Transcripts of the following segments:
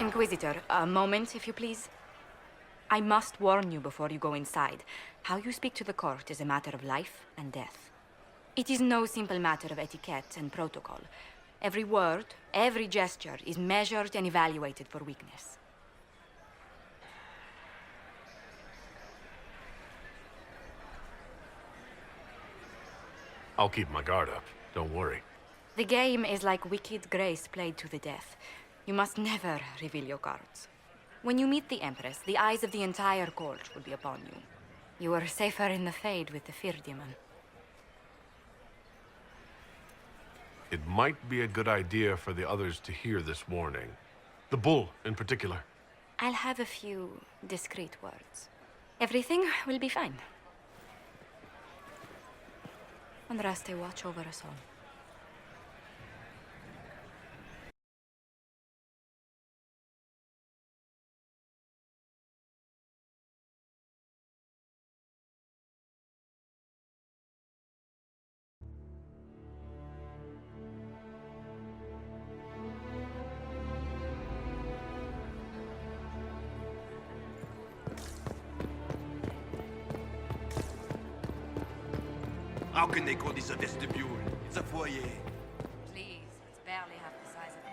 Inquisitor, a moment, if you please. I must warn you before you go inside. How you speak to the court is a matter of life and death. It is no simple matter of etiquette and protocol. Every word, every gesture is measured and evaluated for weakness. I'll keep my guard up. Don't worry. The game is like wicked grace played to the death. You must never reveal your cards. When you meet the Empress, the eyes of the entire court will be upon you. You are safer in the Fade with the Fear Demon. It might be a good idea for the others to hear this warning. The bull, in particular. I'll have a few discreet words. Everything will be fine. Andraste, watch over us all. How can they call this a vestibule? It's a foyer. Please, it's barely half the size of it.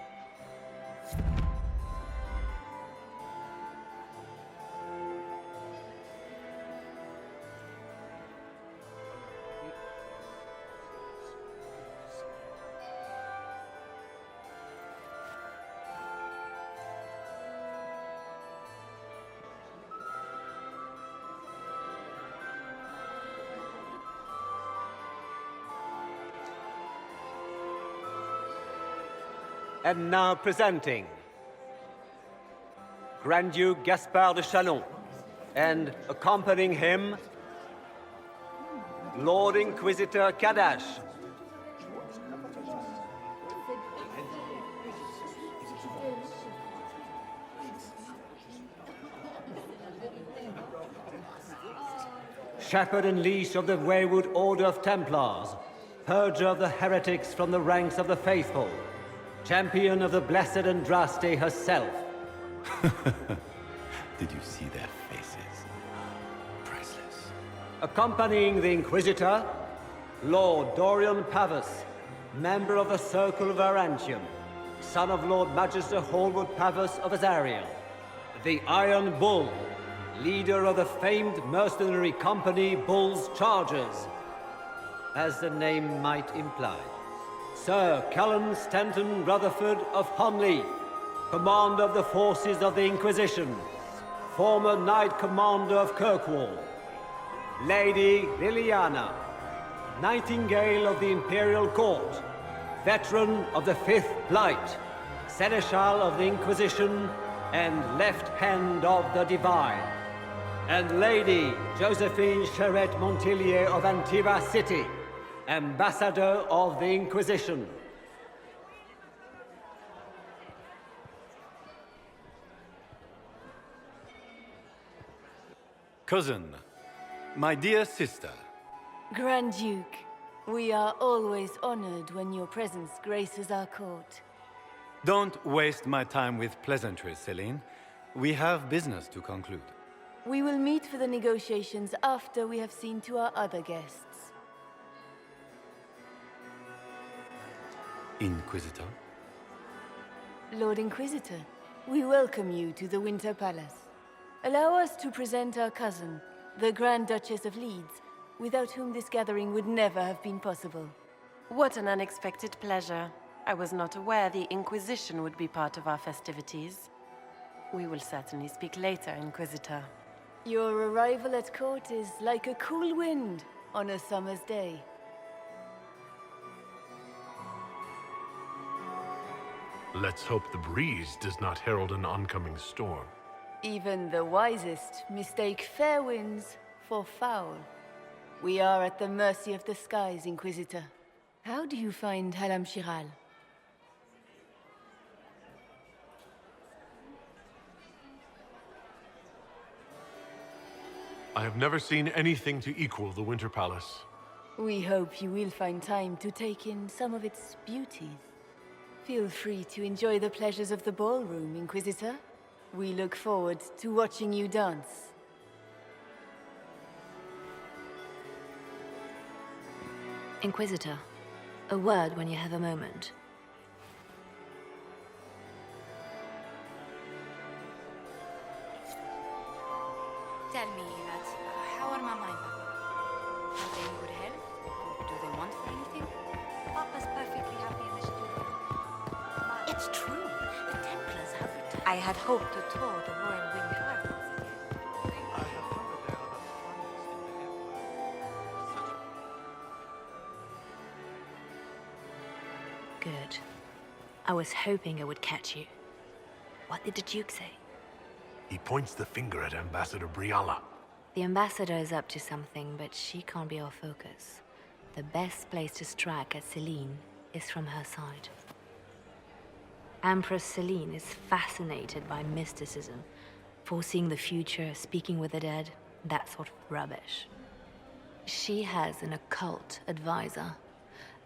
And now presenting Grand Duke Gaspard de Chalon, and accompanying him, Lord Inquisitor Kadash. Shepherd and leash of the wayward Order of Templars, purger of the heretics from the ranks of the faithful, champion of the blessed Andraste herself. Did you see their faces? Priceless. Accompanying the Inquisitor, Lord Dorian Pavus, member of the Circle of Arantium, son of Lord Magister Hallward Pavus of Azariel, the Iron Bull, leader of the famed mercenary company Bull's Chargers, as the name might imply. Sir Callum Stanton Rutherford of Honley, commander of the forces of the Inquisition, former Knight Commander of Kirkwall. Lady Liliana, Nightingale of the Imperial Court, veteran of the Fifth Blight, Seneschal of the Inquisition, and Left Hand of the Divine. And Lady Josephine Charette Montillier of Antiva City, Ambassador of the Inquisition. Cousin, my dear sister. Grand Duke, we are always honored when your presence graces our court. Don't waste my time with pleasantries, Celine. We have business to conclude. We will meet for the negotiations after we have seen to our other guests. Inquisitor? Lord Inquisitor, we welcome you to the Winter Palace. Allow us to present our cousin, the Grand Duchess of Leeds, without whom this gathering would never have been possible. What an unexpected pleasure. I was not aware the Inquisition would be part of our festivities. We will certainly speak later, Inquisitor. Your arrival at court is like a cool wind on a summer's day. Let's hope the breeze does not herald an oncoming storm. Even the wisest mistake fair winds for foul. We are at the mercy of the skies, Inquisitor. How do you find Halam Shiral? I have never seen anything to equal the Winter Palace. We hope you will find time to take in some of its beauties. Feel free to enjoy the pleasures of the ballroom, Inquisitor. We look forward to watching you dance. Inquisitor, a word when you have a moment. Tell me that. How are Mama and Papa? Are they in good health? Do they want for anything? Papa's perfectly happy in the studio. It's true. The Templars have returned. I had hoped to tour the Royal Winged Gardens again. I have heard there are the finest in the Empire. Good. I was hoping I would catch you. What did the Duke say? He points the finger at Ambassador Briala. The ambassador is up to something, but she can't be our focus. The best place to strike at Celine is from her side. Empress Celine is fascinated by mysticism, foreseeing the future, speaking with the dead, that sort of rubbish. She has an occult advisor,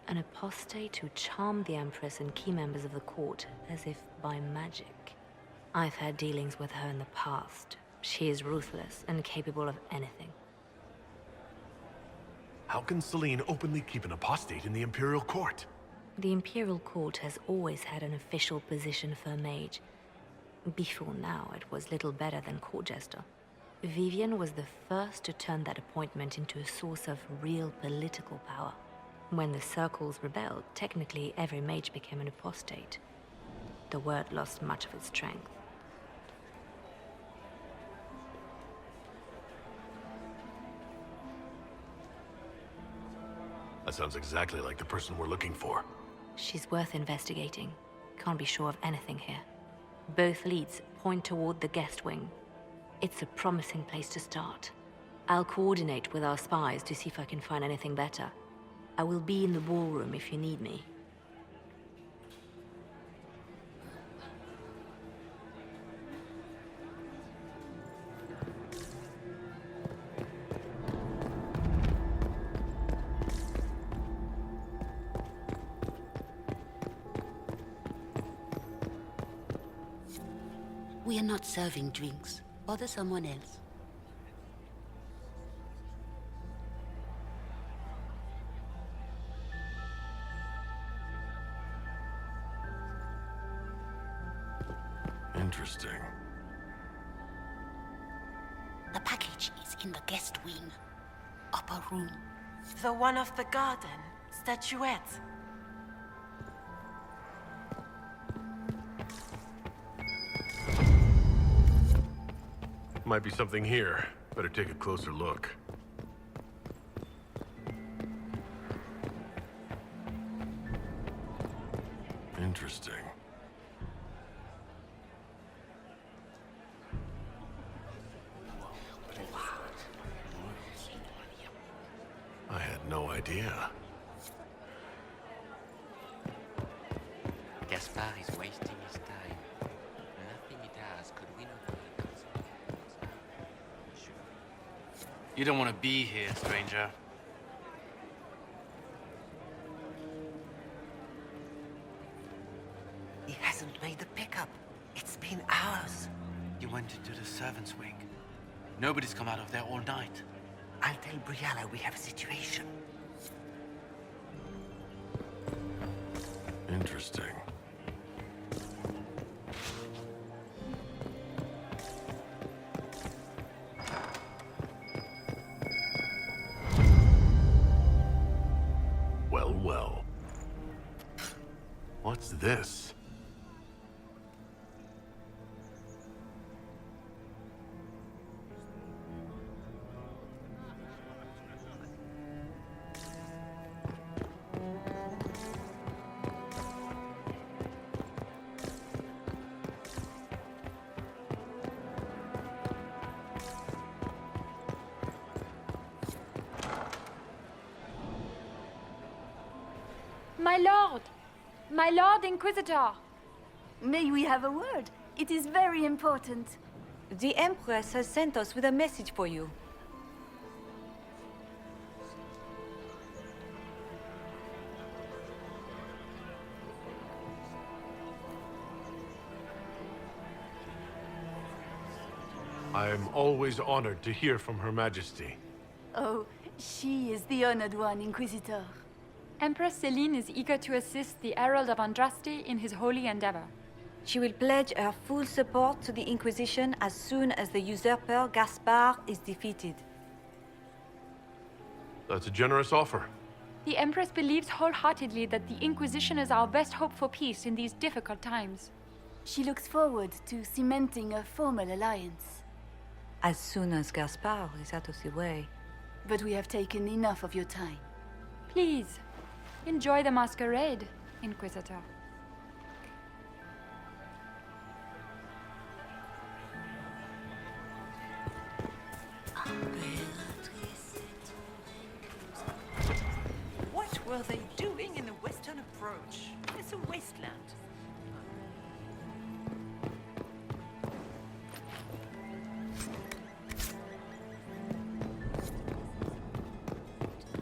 an apostate who charmed the Empress and key members of the court as if by magic. I've had dealings with her in the past. She is ruthless and capable of anything. How can Celine openly keep an apostate in the Imperial Court? The Imperial Court has always had an official position for a mage. Before now, it was little better than court jester. Vivian was the first to turn that appointment into a source of real political power. When the circles rebelled, technically every mage became an apostate. The word lost much of its strength. That sounds exactly like the person we're looking for. She's worth investigating. Can't be sure of anything here. Both leads point toward the guest wing. It's a promising place to start. I'll coordinate with our spies to see if I can find anything better. I will be in the ballroom if you need me. We are not serving drinks. Bother someone else. Interesting. The package is in the guest wing. Upper room. The one of the garden. Statuette. Might be something here. Better take a closer look. Interesting. I had no idea. Gaspar is wasting his time. Nothing he does could win over the council. You don't want to be here, stranger. He hasn't made the pickup. It's been hours. You went into the servants' wing. Nobody's come out of there all night. I'll tell Briala we have a situation. Interesting. Well, well. What's this? My lord! My lord Inquisitor! May we have a word? It is very important. The Empress has sent us with a message for you. I am always honored to hear from Her Majesty. Oh, she is the honored one, Inquisitor. Empress Celine is eager to assist the Herald of Andraste in his holy endeavor. She will pledge her full support to the Inquisition as soon as the usurper Gaspard is defeated. That's a generous offer. The Empress believes wholeheartedly that the Inquisition is our best hope for peace in these difficult times. She looks forward to cementing a formal alliance. As soon as Gaspard is out of the way. But we have taken enough of your time. Please, enjoy the masquerade, Inquisitor. What were they doing in the western approach? It's a wasteland.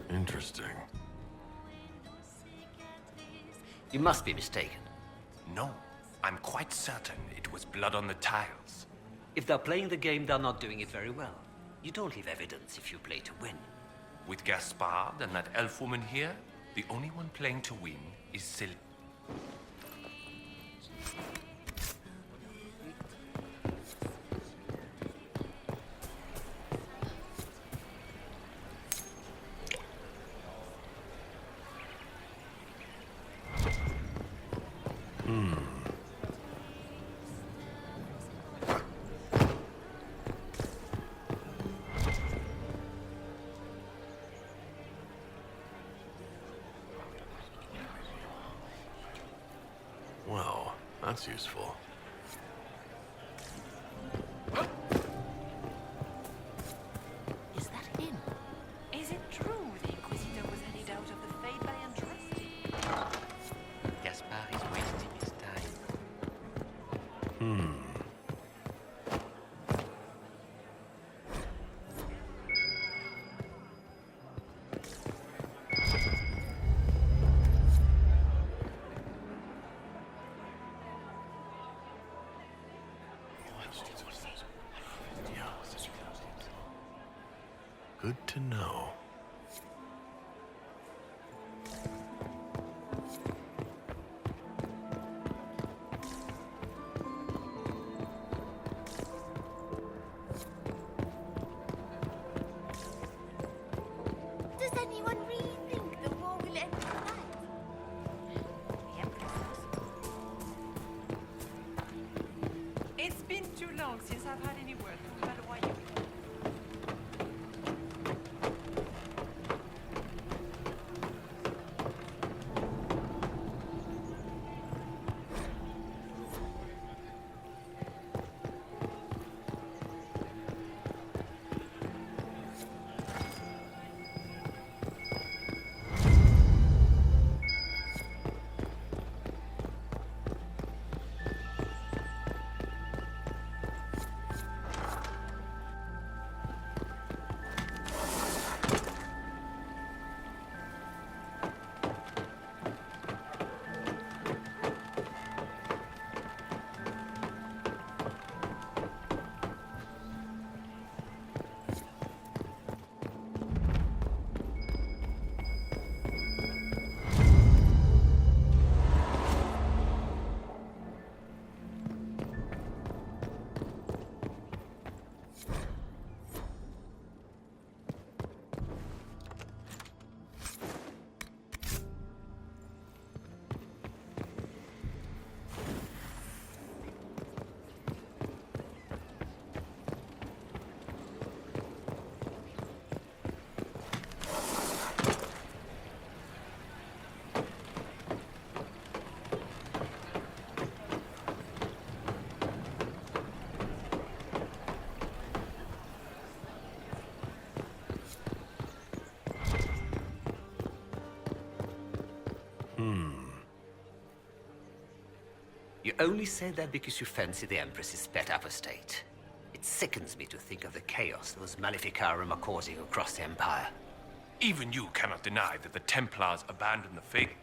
Interesting. You must be mistaken. No, I'm quite certain it was blood on the tiles. If they're playing the game, they're not doing it very well. You don't leave evidence if you play to win. With Gaspard and that elf woman here, the only one playing to win is Celine. Well, that's useful. Is that him? Is it true the Inquisitor was headed out of the Fade by Andraste? Gaspard is wasting his time. Good to know. Does anyone really think the war will end tonight? The Empress does. It's been too long since I've had any word from Valois. You only say that because you fancy the Empress's pet apostate. It sickens me to think of the chaos those Maleficarum are causing across the Empire. Even you cannot deny that the Templars abandoned the faith.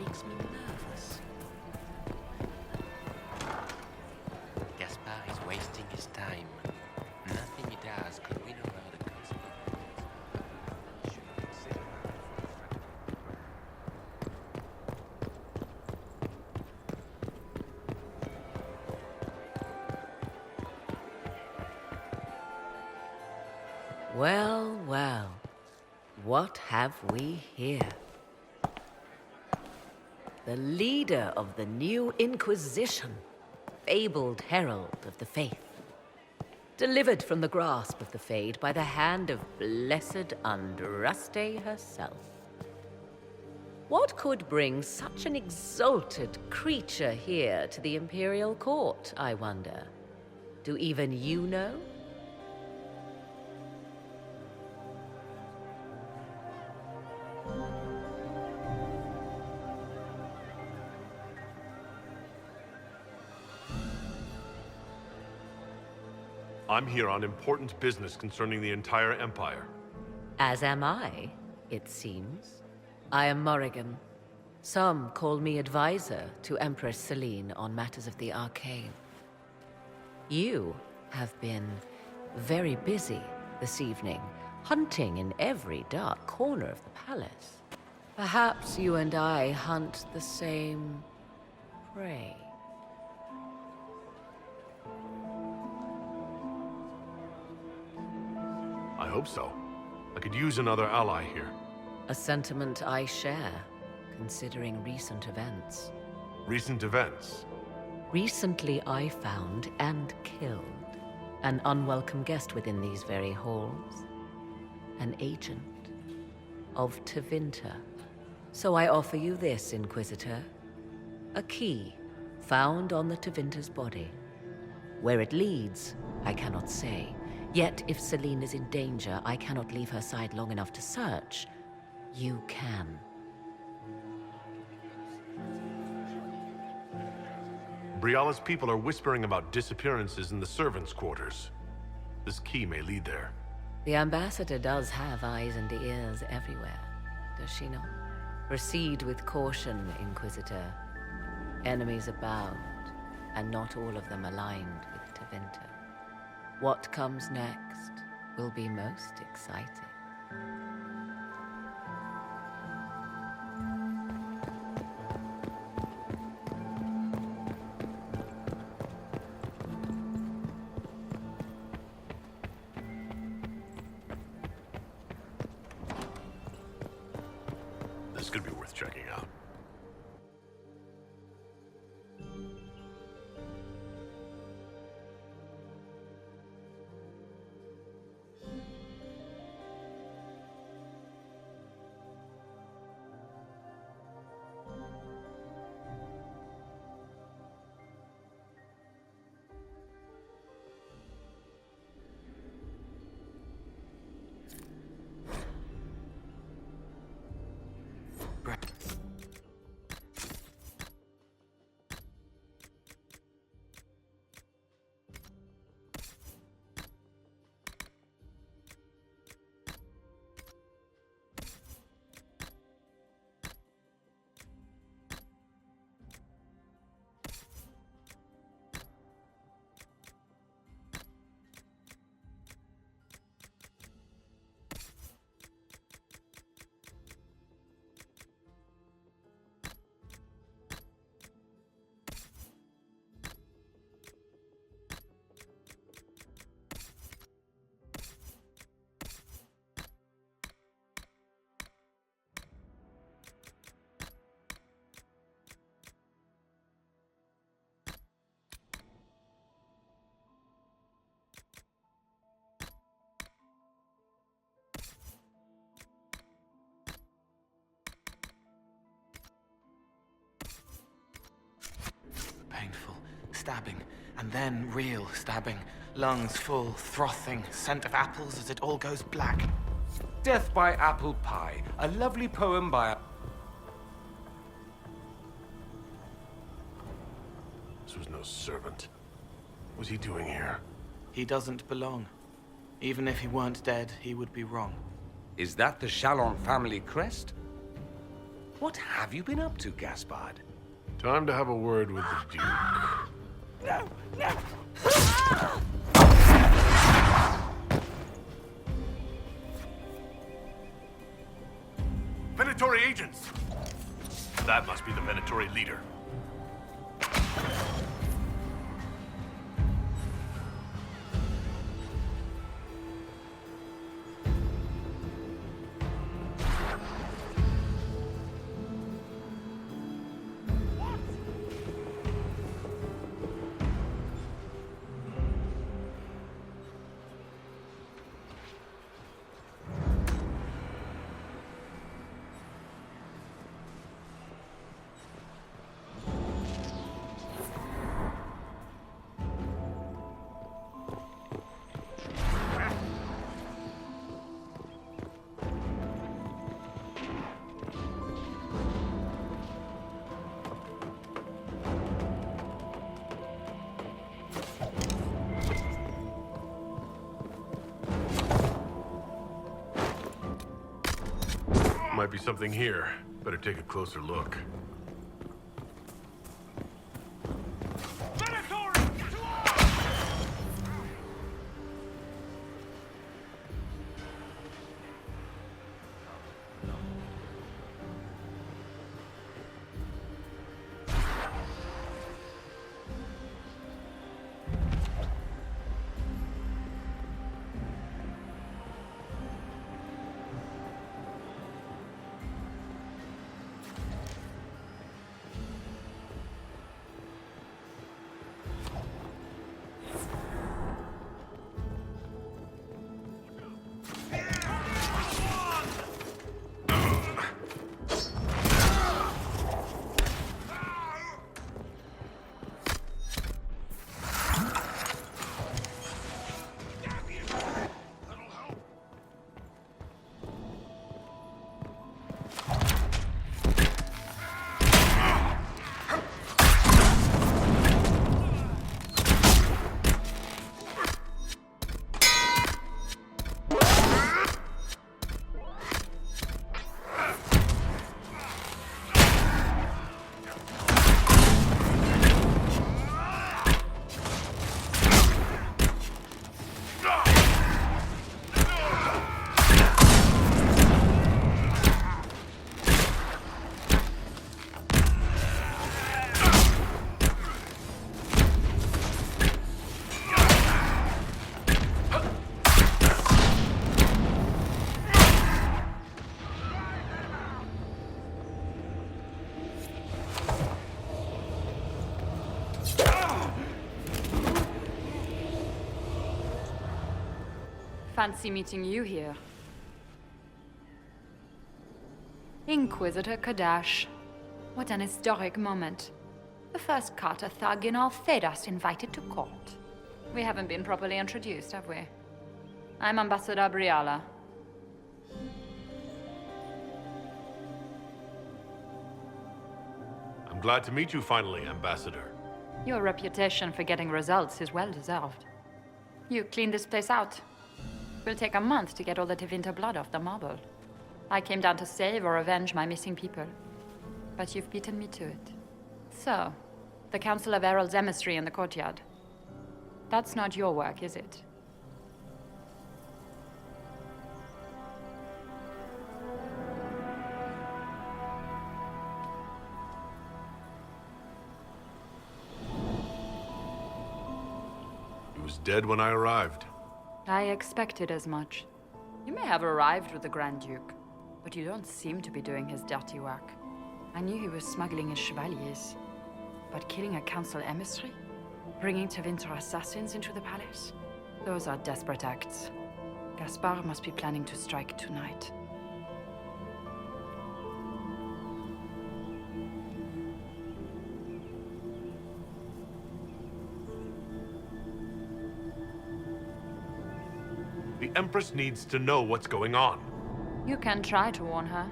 makes me nervous. Gaspard is wasting his time. Nothing he does could win over the Constable. Well, well. What have we here? The leader of the new Inquisition, fabled herald of the faith, delivered from the grasp of the Fade by the hand of blessed Andraste herself. What could bring such an exalted creature here to the Imperial Court, I wonder? Do even you know? I'm here on important business concerning the entire Empire. As am I, it seems. I am Morrigan. Some call me advisor to Empress Celine on matters of the arcane. You have been very busy this evening, hunting in every dark corner of the palace. Perhaps you and I hunt the same prey. I hope so. I could use another ally here. A sentiment I share, considering recent events. Recent events? Recently I found and killed an unwelcome guest within these very halls. An agent of Tevinter. So I offer you this, Inquisitor. A key found on the Tevinter's body. Where it leads, I cannot say. Yet, if Celine is in danger, I cannot leave her side long enough to search. You can. Briala's people are whispering about disappearances in the servants' quarters. This key may lead there. The ambassador does have eyes and ears everywhere, does she not? Proceed with caution, Inquisitor. Enemies abound, and not all of them aligned with Tevinter. What comes next will be most exciting. This could be worth checking out. Painful, stabbing, and then real stabbing. Lungs full, frothing, scent of apples as it all goes black. Death by Apple Pie, a lovely poem by... This was no servant. What was he doing here? He doesn't belong. Even if he weren't dead, he would be wrong. Is that the Chalon family crest? What have you been up to, Gaspard? Time to have a word with the Duke. No! No! Venatori agents! That must be the Venatori leader. Might be something here. Better take a closer look. Fancy meeting you here. Inquisitor Kadash. What an historic moment. The first Carter thug in all Thedas invited to court. We haven't been properly introduced, have we? I'm Ambassador Briala. I'm glad to meet you finally, Ambassador. Your reputation for getting results is well deserved. You cleaned this place out. Will take a month to get all the Tevinter blood off the marble. I came down to save or avenge my missing people. But you've beaten me to it. So, the Council of Herald's emissary in the courtyard. That's not your work, is it? He was dead when I arrived. I expected as much. You may have arrived with the Grand Duke, but you don't seem to be doing his dirty work. I knew he was smuggling his chevaliers. But killing a council emissary? Bringing Tevinter assassins into the palace? Those are desperate acts. Gaspard must be planning to strike tonight. The Empress needs to know what's going on. You can try to warn her.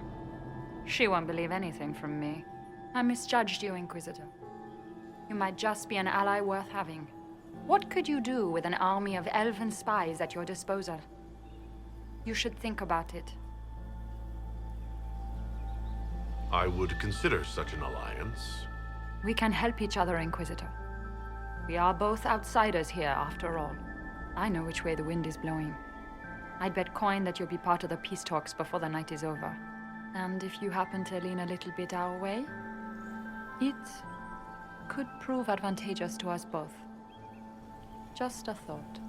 She won't believe anything from me. I misjudged you, Inquisitor. You might just be an ally worth having. What could you do with an army of elven spies at your disposal? You should think about it. I would consider such an alliance. We can help each other, Inquisitor. We are both outsiders here, after all. I know which way the wind is blowing. I'd bet coin that you'll be part of the peace talks before the night is over. And if you happen to lean a little bit our way, it could prove advantageous to us both. Just a thought.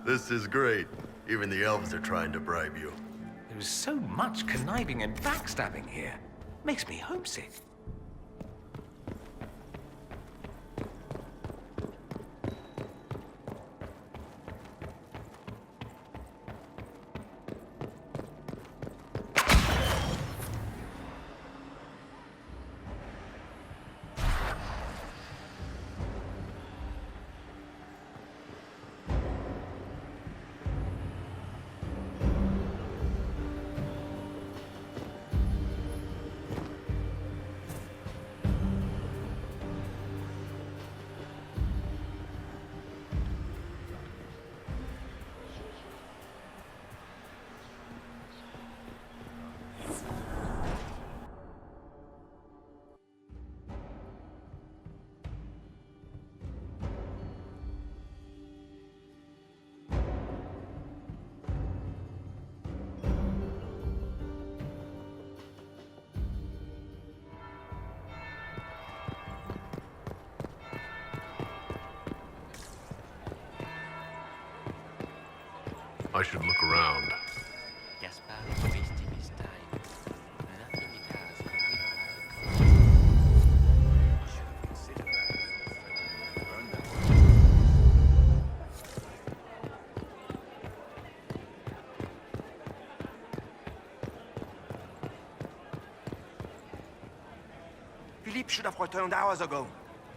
This is great. Even the elves are trying to bribe you. There's so much conniving and backstabbing here. Makes me homesick. I should look around. Gaspard is wasting his time. Nothing he does can win Philippe should have returned hours ago,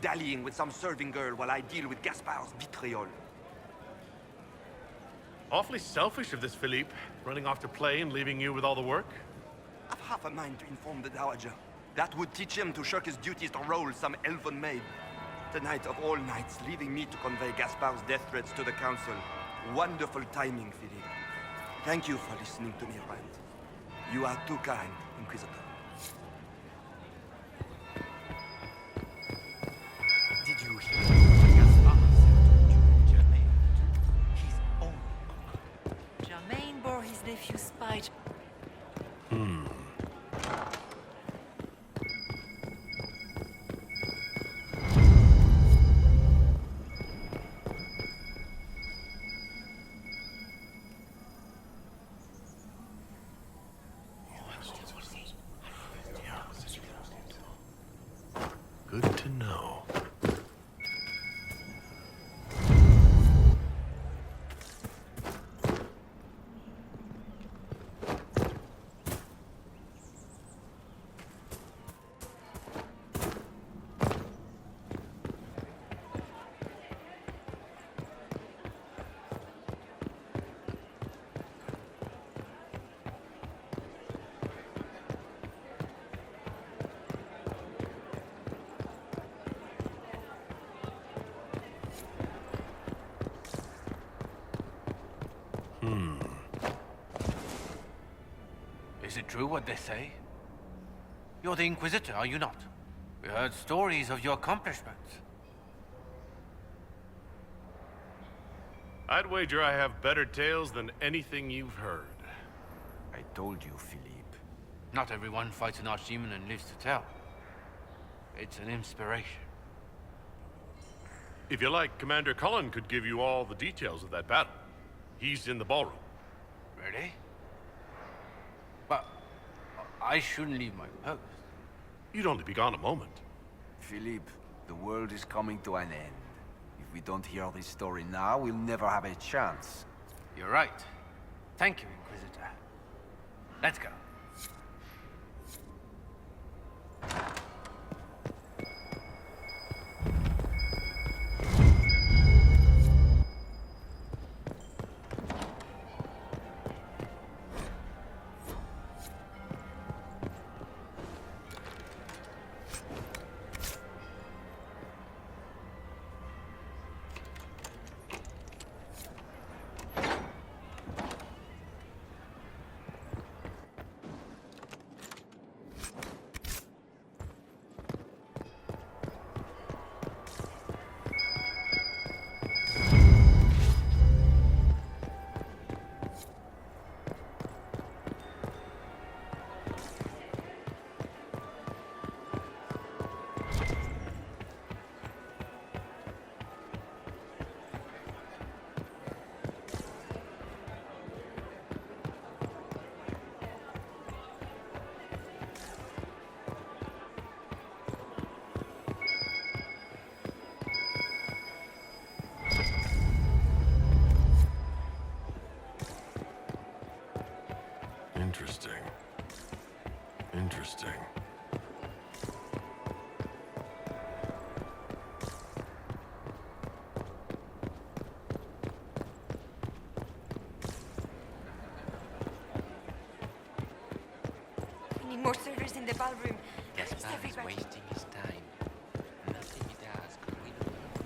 dallying with some serving girl while I deal with Gaspard's vitriol. Awfully selfish of this Philippe, running off to play and leaving you with all the work. I've half a mind to inform the Dowager. That would teach him to shirk his duties to roll some elven maid. Tonight of all nights, leaving me to convey Gaspard's death threats to the Council. Wonderful timing, Philippe. Thank you for listening to me rant. You are too kind, Inquisitor. Did you hear what Gaspard said to Germain? His own uncle. Germain bore his nephew's spite. Good to know. Is it true what they say? You're the Inquisitor, are you not? We heard stories of your accomplishments. I'd wager I have better tales than anything you've heard. I told you, Philippe. Not everyone fights an archdemon and lives to tell. It's an inspiration. If you like, Commander Cullen could give you all the details of that battle. He's in the ballroom. Really? But I shouldn't leave my post. You'd only be gone a moment. Philippe, the world is coming to an end. If we don't hear this story now, we'll never have a chance. You're right. Thank you, Inquisitor. Let's go. Interesting. We need more servers in the ballroom. Gaspar is wasting his time. Nothing he does could win over.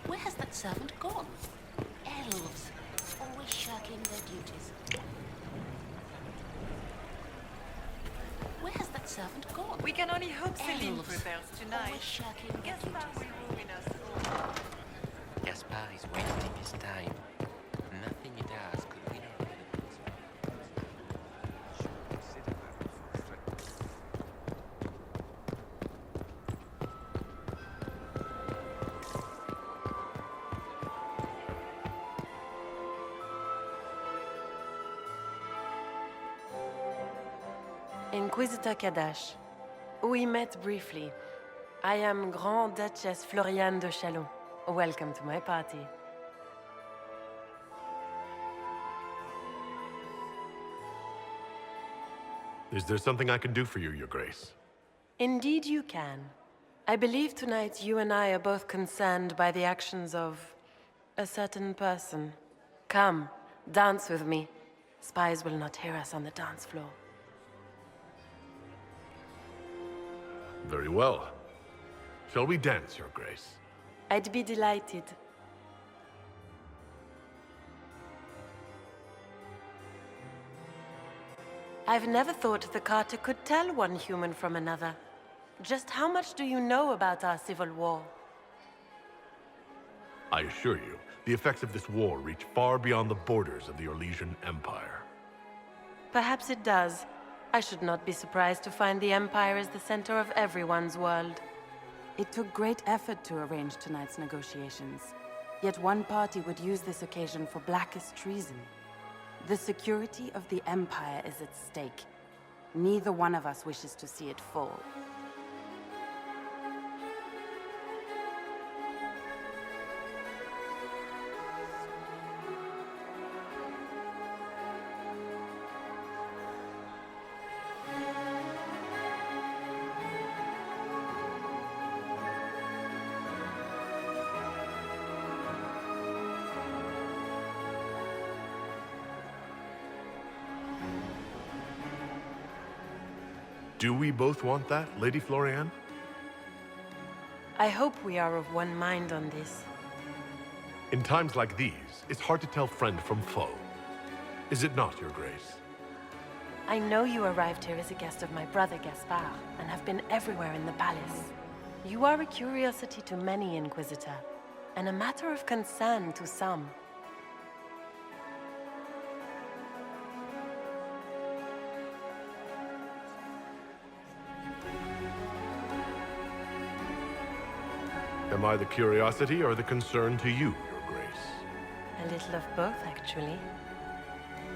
Where has that servant gone? Elves, always shirking their duties. Where has that servant gone? We can only hope Celine Elves, prepares tonight. always shirking their Gaspar duties. will ruin us all. Gaspar is wasting his time. Nothing he does could win over. Inquisitor Kadash. We met briefly. I am Grand Duchess Floriane de Chalon. Welcome to my party. Is there something I can do for you, Your Grace? Indeed you can. I believe tonight you and I are both concerned by the actions of a certain person. Come, dance with me. Spies will not hear us on the dance floor. Very well. Shall we dance, Your Grace? I'd be delighted. I've never thought the Carter could tell one human from another. Just how much do you know about our civil war? I assure you, the effects of this war reach far beyond the borders of the Orlesian Empire. Perhaps it does. I should not be surprised to find the Empire is the center of everyone's world. It took great effort to arrange tonight's negotiations. Yet one party would use this occasion for blackest treason. The security of the Empire is at stake. Neither one of us wishes to see it fall. Do we both want that, Lady Floriane? I hope we are of one mind on this. In times like these, it's hard to tell friend from foe. Is it not, Your Grace? I know you arrived here as a guest of my brother Gaspar, and have been everywhere in the palace. You are a curiosity to many, Inquisitor, and a matter of concern to some. Am I the curiosity or the concern to you, Your Grace? A little of both, actually.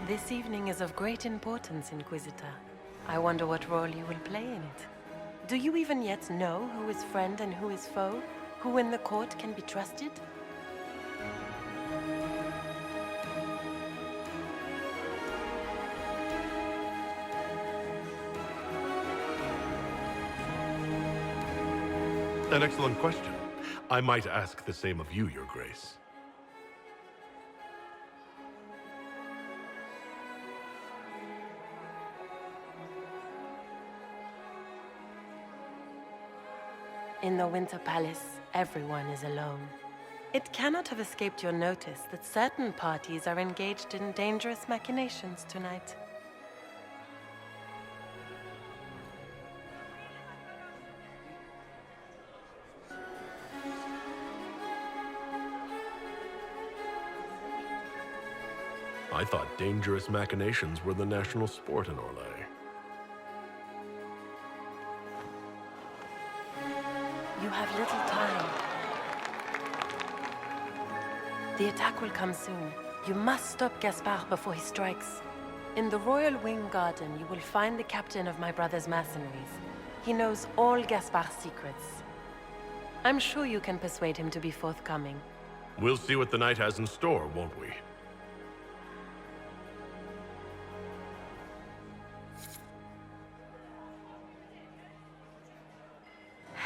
This evening is of great importance, Inquisitor. I wonder what role you will play in it. Do you even yet know who is friend and who is foe? Who in the court can be trusted? An excellent question. I might ask the same of you, Your Grace. In the Winter Palace, everyone is alone. It cannot have escaped your notice that certain parties are engaged in dangerous machinations tonight. I thought dangerous machinations were the national sport in Orlais. You have little time. The attack will come soon. You must stop Gaspard before he strikes. In the Royal Wing Garden, you will find the captain of my brother's mercenaries. He knows all Gaspard's secrets. I'm sure you can persuade him to be forthcoming. We'll see what the night has in store, won't we?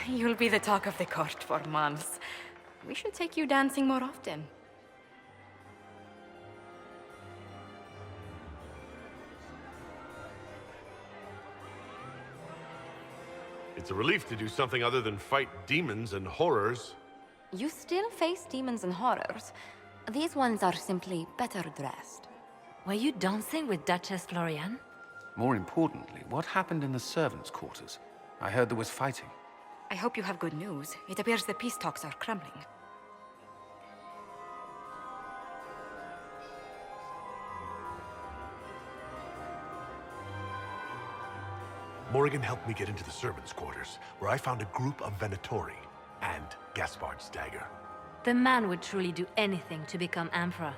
You'll be the talk of the court for months. We should take you dancing more often. It's a relief to do something other than fight demons and horrors. You still face demons and horrors. These ones are simply better dressed. Were you dancing with Duchess Florian? More importantly, what happened in the servants' quarters? I heard there was fighting. I hope you have good news. It appears the peace talks are crumbling. Morrigan helped me get into the servants' quarters, where I found a group of Venatori and Gaspard's dagger. The man would truly do anything to become Emperor.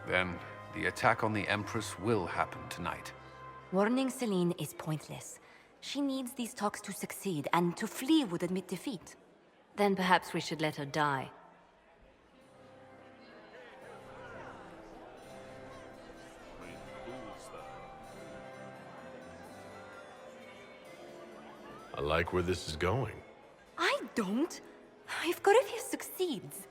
Then, the attack on the Empress will happen tonight. Warning Celine is pointless. She needs these talks to succeed, and to flee would admit defeat. Then perhaps we should let her die. I like where this is going. I don't. If Corypheus succeeds...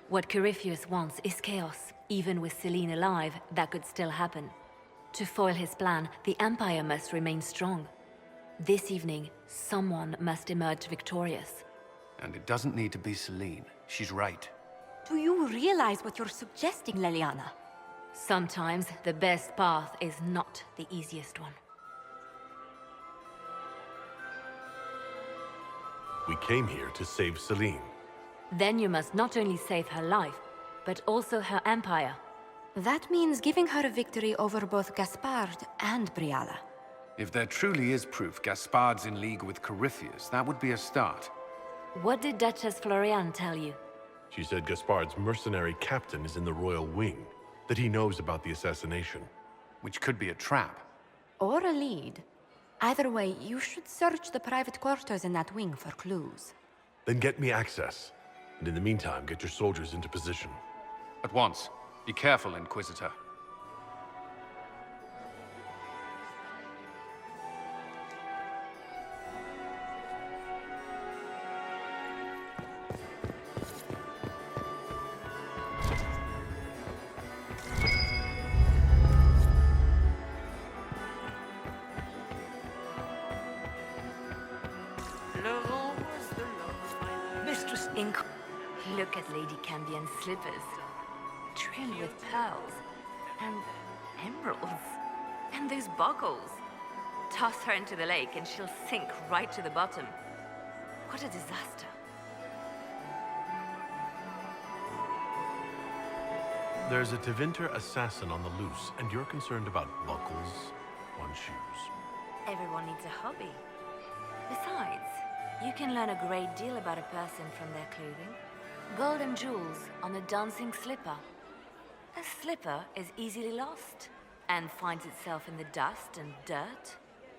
What Corypheus wants is chaos. Even with Celine alive, that could still happen. To foil his plan, the Empire must remain strong. This evening, someone must emerge victorious. And it doesn't need to be Celine. She's right. Do you realize what you're suggesting, Leliana? Sometimes the best path is not the easiest one. We came here to save Celine. Then you must not only save her life, but also her empire. That means giving her a victory over both Gaspard and Briala. If there truly is proof Gaspard's in league with Corypheus, that would be a start. What did Duchess Florian tell you? She said Gaspard's mercenary captain is in the royal wing, that he knows about the assassination. Which could be a trap. Or a lead. Either way, you should search the private quarters in that wing for clues. Then get me access. And in the meantime, get your soldiers into position. At once. Be careful, Inquisitor. Mistress Inc. Look at Lady Cambion's slippers. Trimmed with pearls. And emeralds. And those buckles. Toss her into the lake and she'll sink right to the bottom. What a disaster. There's a Tevinter assassin on the loose, and you're concerned about buckles on shoes. Everyone needs a hobby. Besides, you can learn a great deal about a person from their clothing. Gold and jewels on a dancing slipper. A slipper is easily lost and finds itself in the dust and dirt.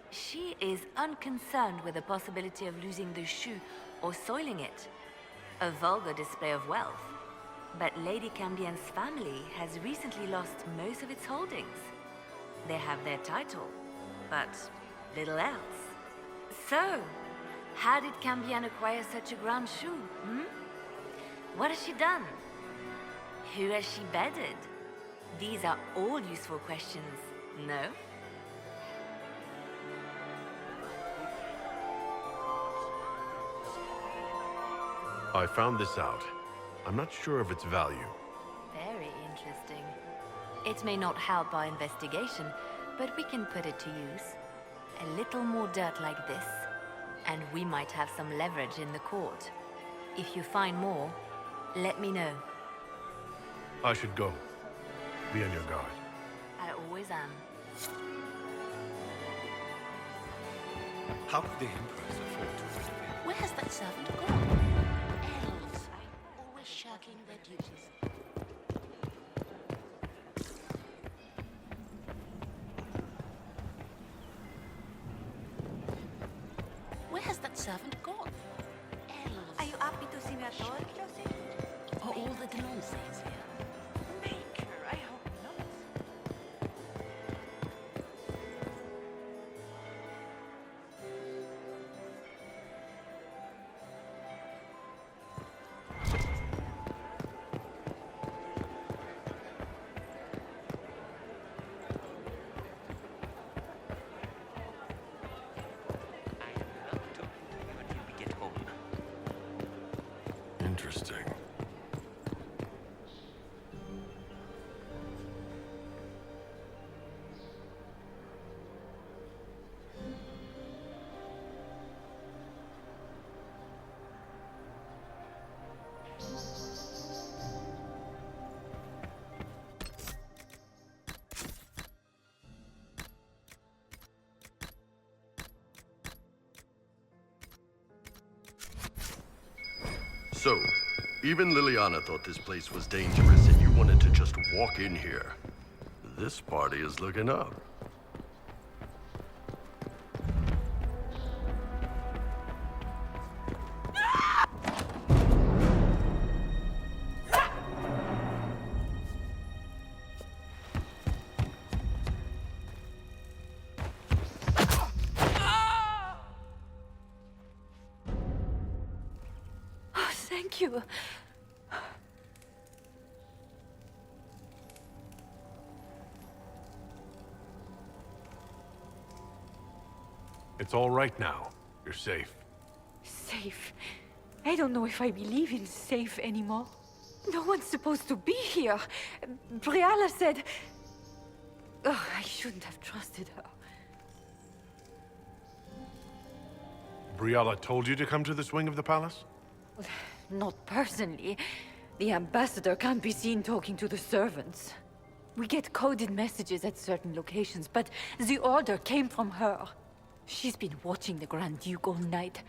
She is unconcerned with the possibility of losing the shoe or soiling it. A vulgar display of wealth. But Lady Cambion's family has recently lost most of its holdings. They have their title, but little else. So, how did Cambion acquire such a grand shoe, What has she done? Who has she bedded? These are all useful questions, no? I found this out. I'm not sure of its value. Very interesting. It may not help our investigation, but we can put it to use. A little more dirt like this, and we might have some leverage in the court. If you find more, let me know. I should go. Be on your guard. I always am. How could the Empress afford to wait here? Where has that servant gone? Elves, always shirking their duties. servant gone? Elves. Are you happy to see me at all, Josie? Are all the gnolls here? Maker, I hope not. We get home. Interesting. So, even Liliana thought this place was dangerous and you wanted to just walk in here. This party is looking up. Oh, thank you. It's all right now. You're safe. Safe? I don't know if I believe in safe anymore. No one's supposed to be here. Briala said... Oh, I shouldn't have trusted her. Briala told you to come to this wing of the palace? Not personally. The ambassador can't be seen talking to the servants. We get coded messages at certain locations, but the order came from her. She's been watching the Grand Duke all night.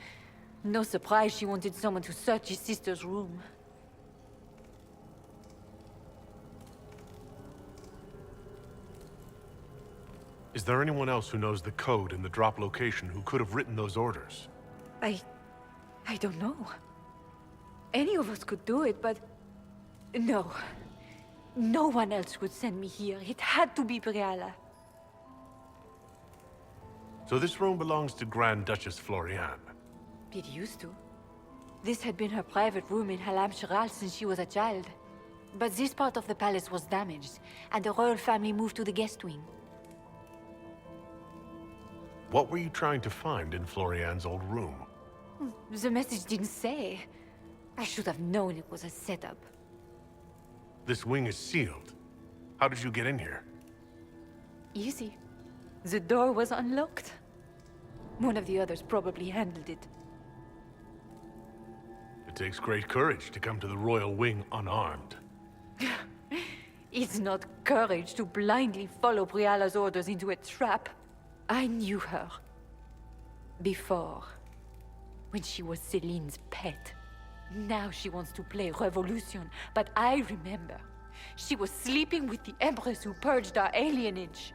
No surprise she wanted someone to search his sister's room. Is there anyone else who knows the code and the drop location who could have written those orders? I don't know. Any of us could do it, but... No. No one else would send me here. It had to be Briala. So this room belongs to Grand Duchess Floriane. It used to. This had been her private room in Halam Shiral since she was a child. But this part of the palace was damaged, and the royal family moved to the guest wing. What were you trying to find in Floriane's old room? The message didn't say. I should have known it was a setup. This wing is sealed. How did you get in here? Easy. The door was unlocked. One of the others probably handled it. It takes great courage to come to the royal wing unarmed. It's not courage to blindly follow Briala's orders into a trap. I knew her. Before. When she was Celine's pet. Now she wants to play Revolution, but I remember. She was sleeping with the Empress who purged our alienage.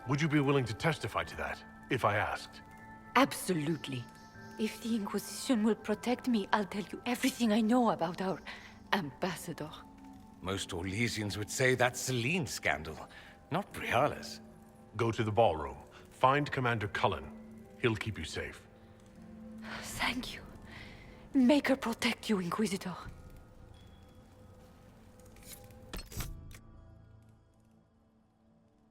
Would you be willing to testify to that, if I asked? Absolutely. If the Inquisition will protect me, I'll tell you everything I know about our ambassador. Most Orlesians would say that's Celine's scandal, not Briala's. Go to the ballroom. Find Commander Cullen. He'll keep you safe. Thank you. Make her protect you, Inquisitor.